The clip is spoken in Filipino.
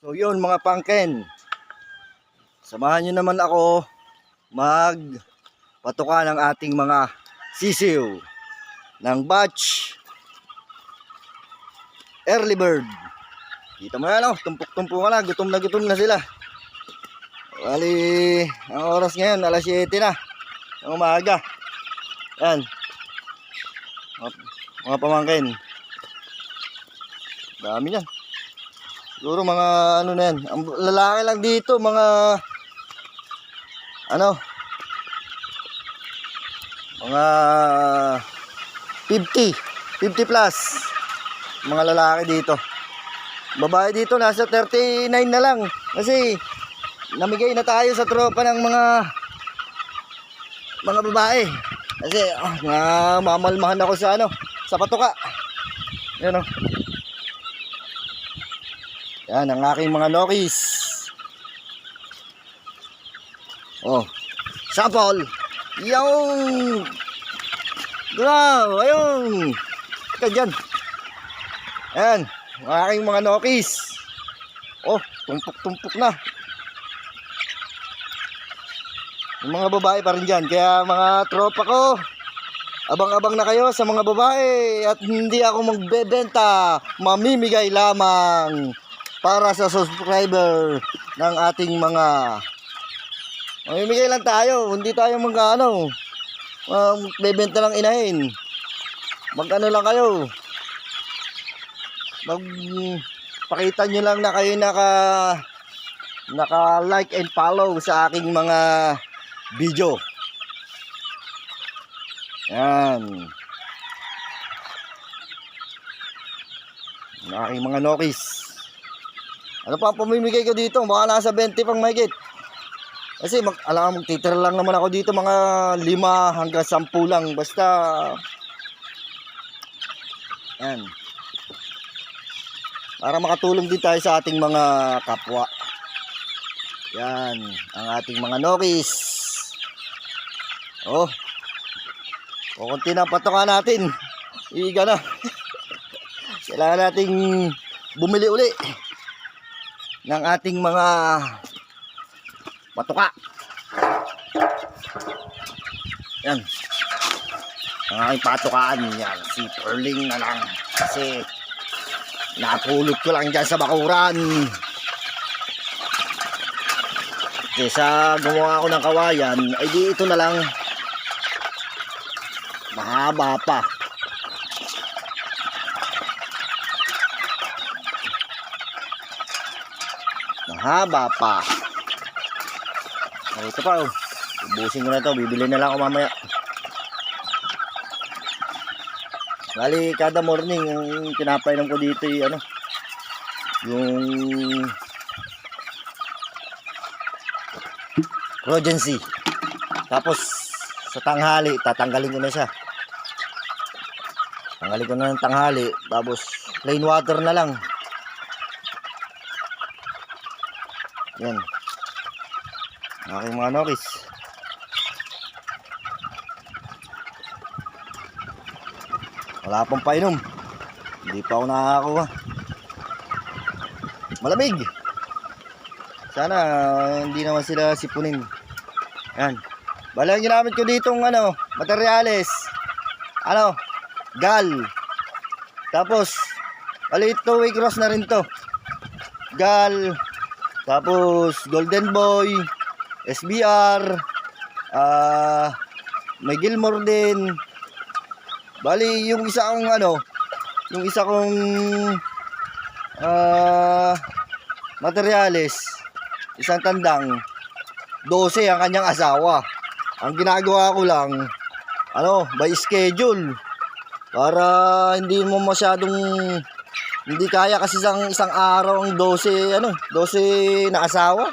So yun mga pangken, samahan nyo naman ako magpatuka ng ating mga sisiw ng batch early bird. Kita mo yan, tumpok-tumpok na, gutom na sila. Bali, ang oras ngayon alas 7 na ng umaga. Yan mga pamangkin, dami yan. Siguro mga ano na yan. Ang lalaki lang dito mga mga 50 plus mga lalaki dito. Babae dito nasa 39 na lang kasi namigay na tayo sa tropa ng mga babae kasi mamalmahan ako sa sa patuka. Yan yan ang aking mga nokis. Sample. Yung wow, ayun. Ika dyan. Ayan, ang aking mga nokis. Tumpok-tumpok na. Yung mga babae pa rin dyan. Kaya mga tropa ko, abang-abang na kayo sa mga babae. At hindi ako magbebenta, mamimigay lamang para sa subscriber ng ating mga mamimigay lang tayo. Hindi tayo bebenta lang inahin. Lang kayo, pakita nyo lang na kayo naka like and follow sa aking mga video. Yan ang aking mga nokis. Ano pa ang pamimigay ko dito? Baka nasa 20 pang mahigit. Kasi magtitira lang naman ako dito mga 5 hanggang 10 lang. Basta yan, para makatulong din tayo sa ating mga kapwa. Yan ang ating mga nokis. Kukunti na patuka natin. Iga na. Kailangan nating bumili uli ng ating mga patuka. Yan ang aking patukaan. Yan, si Perling na lang kasi napulot ko lang dyan sa bakuran. Kesa gumawa ako ng kawayan, ay di ito na lang mahaba pa. Ito pa ubusin ko na ito, bibili na lang ako mamaya. Bali kada morning yung pinapainom ko dito yung Progency. Tapos sa tanghali tatanggalin ko na siya. Tanggalin ko na ng tanghali, tapos plain water na lang. Yan aking mga nokis. Wala pang painom, hindi pa ako nakakakuha. Malamig. Sana hindi naman sila sipunin. Yan, bala yung ginamit ko ditong materyales, gal. Tapos bali 2-way cross na rin to. Gal, tapos Golden Boy, SBR, may Gilmore din. Bali yung isa kong materyales, isang tandang 12 ang kanyang asawa. Ang ginagawa ko lang by schedule para hindi mo masyadong hindi kaya kasi isang araw ang 12 na asawa.